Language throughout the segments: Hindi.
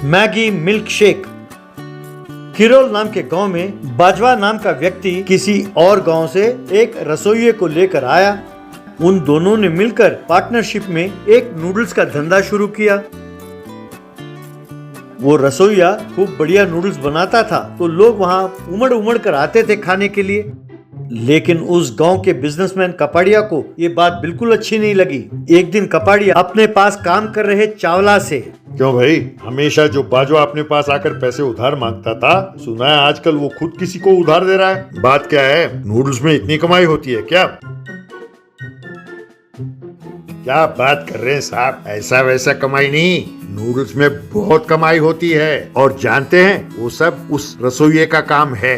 Maggi milk shake. किरोल नाम के गांव में बाजवा नाम का व्यक्ति किसी और गांव से एक रसोइये को लेकर आया। उन दोनों ने मिलकर पार्टनरशिप में एक नूडल्स का धंधा शुरू किया। वो रसोइया खूब बढ़िया नूडल्स बनाता था तो लोग वहाँ उमड़ उमड़ कर आते थे खाने के लिए। लेकिन उस गांव के बिजनेसमैन कपाड़िया को ये बात बिल्कुल अच्छी नहीं लगी। एक दिन कपाड़िया अपने पास काम कर रहे चावला से, क्यों भाई, हमेशा जो बाजवा अपने पास आकर पैसे उधार मांगता था, सुना है आजकल वो खुद किसी को उधार दे रहा है। बात क्या है, नूडल्स में इतनी कमाई होती है क्या? क्या बात कर रहे हैं साहब, ऐसा वैसा कमाई नहीं, नूडल्स में बहुत कमाई होती है। और जानते हैं, वो सब उस रसोइये का काम है।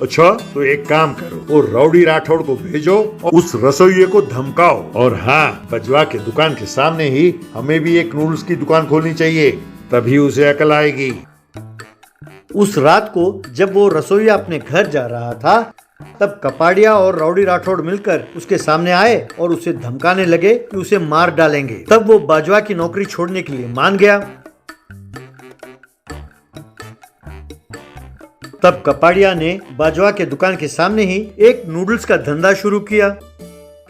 अच्छा, तो एक काम करो, वो राउडी राठौड़ को भेजो और उस रसोइये को धमकाओ। और हाँ, बजवा के दुकान के सामने ही हमें भी एक नूडल्स की दुकान खोलनी चाहिए, तभी उसे अकल आएगी। उस रात को जब वो रसोइया अपने घर जा रहा था, तब कपाड़िया और राउडी राठौड़ मिलकर उसके सामने आए और उसे धमकाने लगे कि उसे मार डालेंगे। तब वो बाजवा की नौकरी छोड़ने के लिए मान गया। तब कपाड़िया ने बाजवा के दुकान के सामने ही एक नूडल्स का धंधा शुरू किया।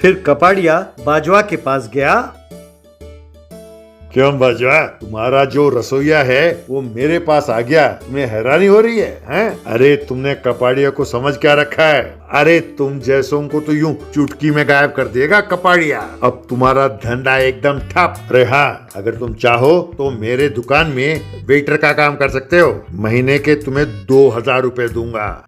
फिर कपाड़िया बाजवा के पास गया। क्यों बाजवा, तुम्हारा जो रसोइया है वो मेरे पास आ गया, तुम्हें हैरानी हो रही है, हैं? अरे तुमने कपाड़िया को समझ क्या रखा है? अरे तुम जैसों को तो यूं चुटकी में गायब कर देगा कपाड़िया। अब तुम्हारा धंधा एकदम ठप। अरे हाँ, अगर तुम चाहो तो मेरे दुकान में वेटर का काम कर सकते हो, महीने के तुम्हें 2000 रुपए दूंगा।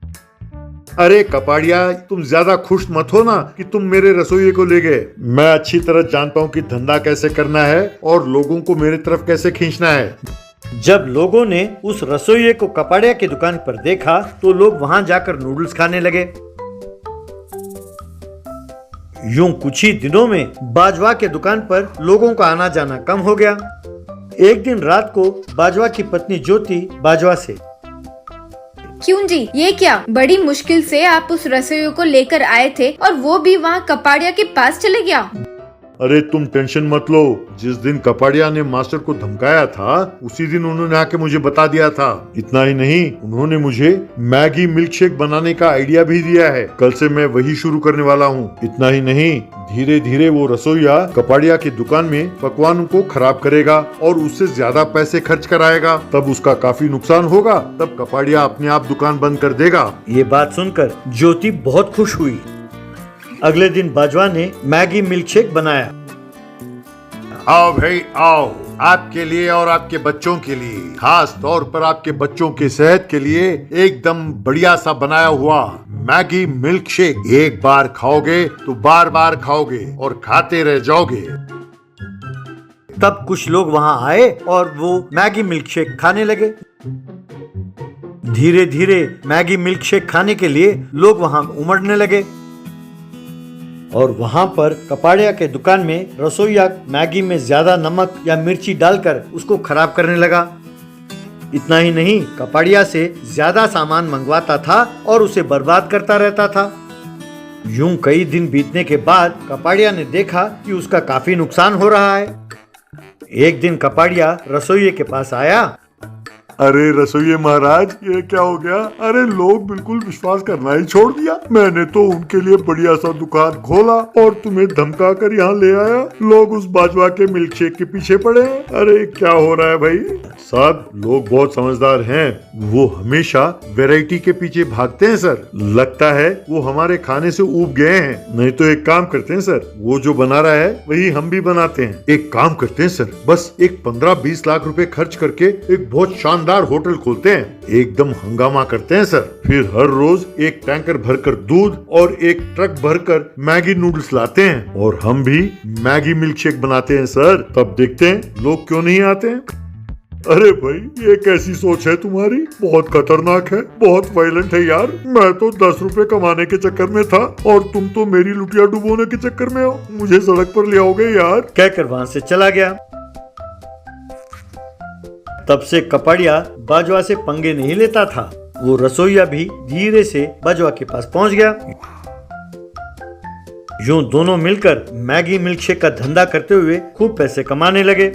अरे कपाड़िया, तुम ज्यादा खुश मत हो ना कि तुम मेरे रसोइये को ले गए। मैं अच्छी तरह जानता हूँ कि धंधा कैसे करना है और लोगों को मेरी तरफ कैसे खींचना है। जब लोगों ने उस रसोइये को कपाड़िया की दुकान पर देखा तो लोग वहां जाकर नूडल्स खाने लगे। यूं कुछ ही दिनों में बाजवा के दुकान पर लोगों का आना जाना कम हो गया। एक दिन रात को बाजवा की पत्नी ज्योति बाजवा से, क्यों जी, ये क्या, बड़ी मुश्किल से आप उस रसोइये को लेकर आए थे और वो भी वहाँ कपाड़िया के पास चले गया। अरे तुम टेंशन मत लो, जिस दिन कपाड़िया ने मास्टर को धमकाया था उसी दिन उन्होंने आके मुझे बता दिया था। इतना ही नहीं, उन्होंने मुझे मैगी मिल्क शेक बनाने का आइडिया भी दिया है। कल से मैं वही शुरू करने वाला हूँ। इतना ही नहीं, धीरे धीरे वो रसोइया कपाड़िया की दुकान में पकवानों को खराब करेगा और उससे ज्यादा पैसे खर्च कराएगा। तब उसका काफी नुकसान होगा। तब कपाड़िया अपने आप दुकान बंद कर देगा। ये बात सुनकर ज्योति बहुत खुश हुई। अगले दिन बाजवा ने मैगी मिल्क शेक बनाया। आओ भाई आओ, आपके लिए और आपके बच्चों के लिए, खास तौर पर आपके बच्चों की सेहत के लिए एकदम बढ़िया सा बनाया हुआ मैगी मिल्क शेक। एक बार खाओगे तो बार बार खाओगे और खाते रह जाओगे। तब कुछ लोग वहां आए और वो मैगी मिल्क शेक खाने लगे। धीरे धीरे मैगी मिल्क शेक खाने के लिए लोग वहां उमड़ने लगे और वहां पर कपाड़िया के दुकान में रसोइया मैगी में ज्यादा नमक या मिर्ची डालकर उसको खराब करने लगा। इतना ही नहीं, कपाड़िया से ज्यादा सामान मंगवाता था और उसे बर्बाद करता रहता था। यूं कई दिन बीतने के बाद कपाड़िया ने देखा कि उसका काफी नुकसान हो रहा है। एक दिन कपाड़िया रसोइये के पास आया। अरे रसोइये महाराज, ये क्या हो गया? अरे लोग बिल्कुल विश्वास करना ही छोड़ दिया। मैंने तो उनके लिए बढ़िया सा दुकान खोला और तुम्हें धमका कर यहाँ ले आया। लोग उस बाजवा के मिल्क शेक के पीछे पड़े हैं। अरे क्या हो रहा है भाई? साहब, लोग बहुत समझदार हैं, वो हमेशा वैरायटी के पीछे भागते हैं सर। लगता है वो हमारे खाने से ऊब गए हैं। नहीं तो एक काम करते हैं सर, वो जो बना रहा है वही हम भी बनाते हैं। एक काम करते हैं सर, बस एक 15-20 लाख रुपए खर्च करके एक बहुत शानदार होटल खोलते हैं। एकदम हंगामा करते हैं सर। फिर हर रोज एक टैंकर भरकर दूध और एक ट्रक भरकर मैगी नूडल्स लाते हैं और हम भी मैगी मिल्क शेक बनाते हैं सर। तब देखते हैं लोग क्यों नहीं आते हैं। अरे भाई, ये कैसी सोच है तुम्हारी? बहुत खतरनाक है, बहुत वायलेंट है यार। मैं तो 10 रुपए कमाने के चक्कर में था और तुम तो मेरी लुटिया डुबोने के चक्कर में हो। मुझे सड़क पर ले आओगे यार? कहकर वहां से चला गया। तब से कपाड़िया बाजवा से पंगे नहीं लेता था। वो रसोइया भी धीरे से बाजवा के पास पहुंच गया। यूं दोनों मिलकर मैगी मिल्क शेक का धंधा करते हुए खूब पैसे कमाने लगे।